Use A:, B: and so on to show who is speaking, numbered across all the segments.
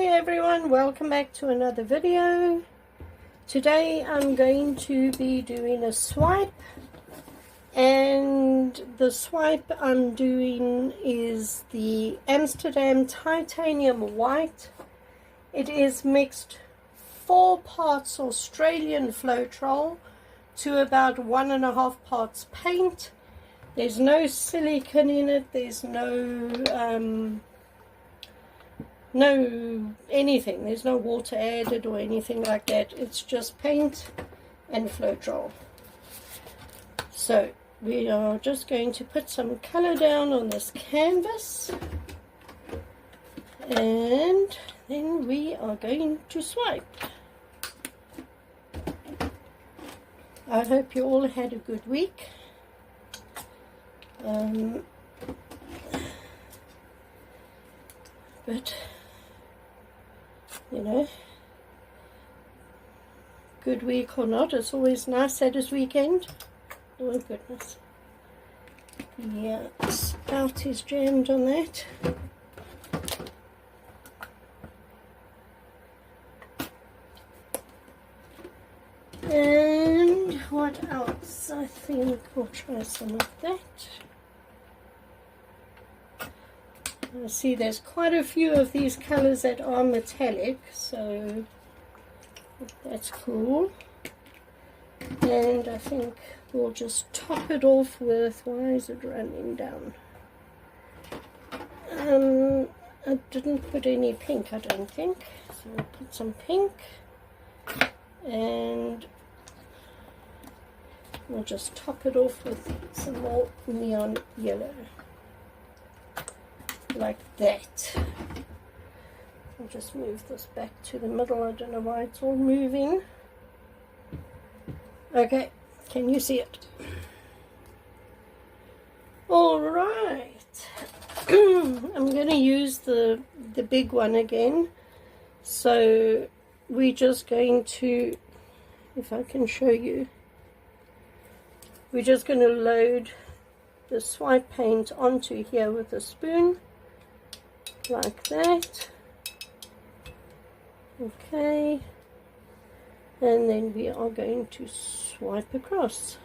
A: Hi everyone, welcome back to another video. Today I'm going to be doing a swipe, and the swipe I'm doing is the Amsterdam Titanium White. It is mixed 4 parts Australian Floetrol to about 1.5 parts paint. There's no silicone in it, there's no anything, there's no water added or anything like that. It's just paint and Floetrol. So we are just going to put some color down on this canvas, and then we are going to swipe. I hope you all had a good week. But you know, good week or not, it's always nice that it's weekend. Oh goodness. Yeah, spout is jammed on that. And what else? I think we'll try some of that. I see there's quite a few of these colors that are metallic, so that's cool. And I think we'll just top it off with, why is it running down? I didn't put any pink, I don't think, so we'll put some pink, and we'll just top it off with some more neon yellow. Like that. I'll just move this back to the middle. I don't know why it's all moving. Okay, can you see it? Alright. I'm going to use the big one again. So we're just going to, if I can show you, we're just going to load the swipe paint onto here with a spoon. Like that. Okay, and then we are going to swipe across,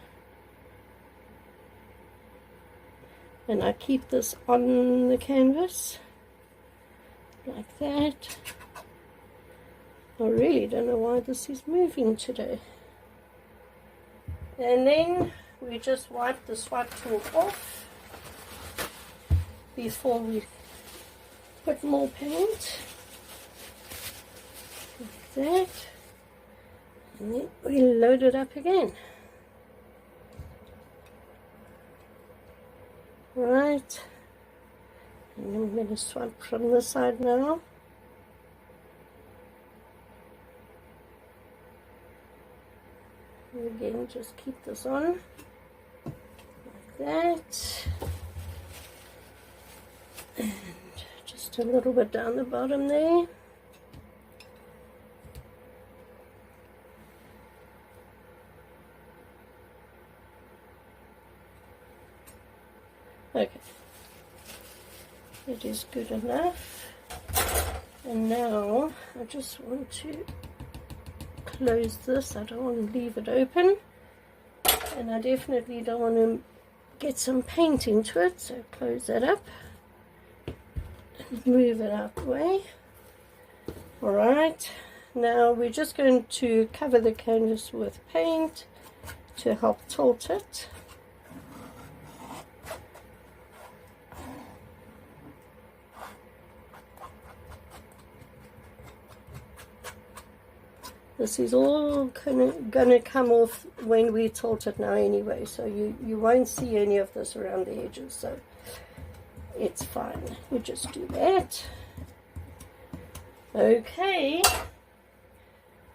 A: and I keep this on the canvas like that. I really don't know why this is moving today. And then we just wipe the swipe tool off before we put more paint, like that, and then we load it up again. Right, and I'm going to swipe from this side now. And again, just keep this on, like that. And just a little bit down the bottom there. Okay, it is good enough. And now I just want to close this. I don't want to leave it open, and I definitely don't want to get some paint into it, so close that up. Move it out the way. Alright, now we're just going to cover the canvas with paint to help tilt it. This is all gonna come off when we tilt it now anyway, so you won't see any of this around the edges, so it's fine. We just do that. Okay,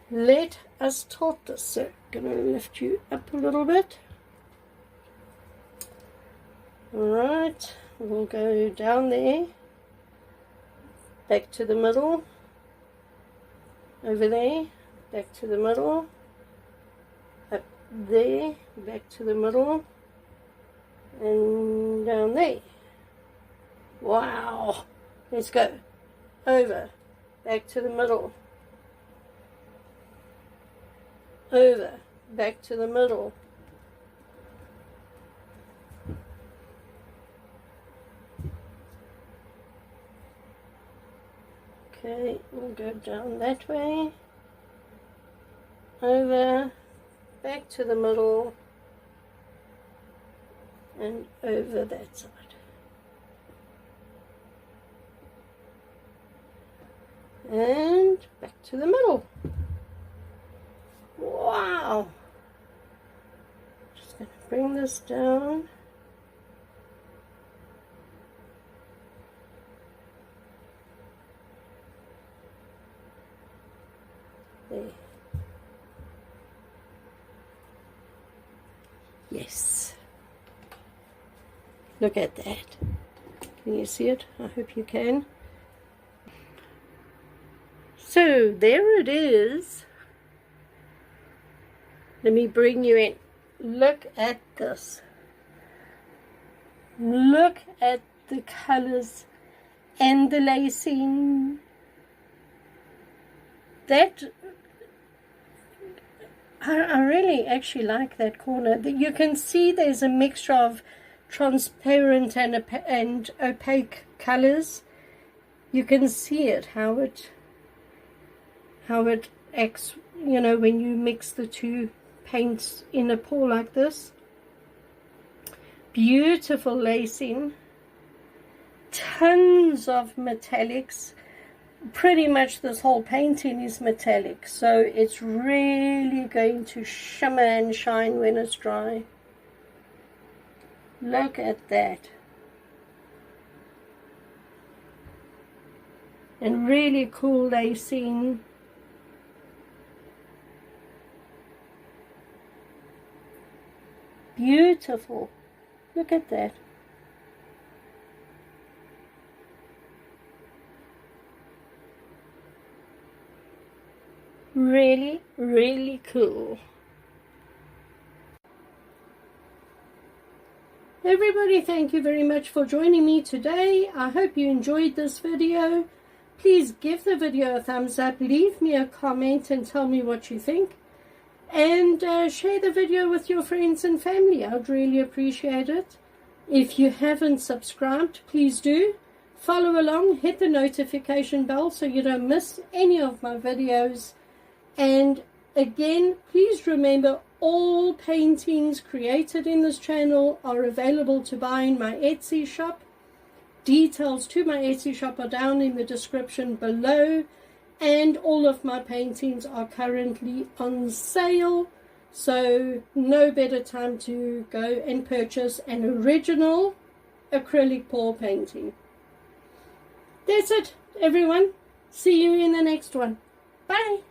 A: let us tilt this. So I'm going to lift you up a little bit. Alright, we'll go down there, back to the middle, over there, back to the middle, up there, back to the middle, and down there. Wow, let's go over, back to the middle, over, back to the middle, okay, we'll go down that way, over, back to the middle, and over that side. And back to the middle. Wow! Just going to bring this down. There. Yes. Look at that. Can you see it? I hope you can. So there it is. Let me bring you in. Look at this. Look at the colors and the lacing. That I really actually like that corner. You can see there's a mixture of transparent and opaque colors. You can see it, how it acts, you know, when you mix the two paints in a pour like this. Beautiful lacing, tons of metallics. Pretty much this whole painting is metallic, so it's really going to shimmer and shine when it's dry. Look at that. And really cool lacing. Beautiful. Look at that. Really, really cool. Everybody, thank you very much for joining me today. I hope you enjoyed this video. Please give the video a thumbs up, leave me a comment and tell me what you think. And share the video with your friends and family. I'd really appreciate it. If you haven't subscribed, please do. Follow along, hit the notification bell so you don't miss any of my videos. And again, please remember, all paintings created in this channel are available to buy in my Etsy shop. Details to my Etsy shop are down in the description below. And all of my paintings are currently on sale, so no better time to go and purchase an original acrylic pour painting. That's it, everyone. See you in the next one. Bye.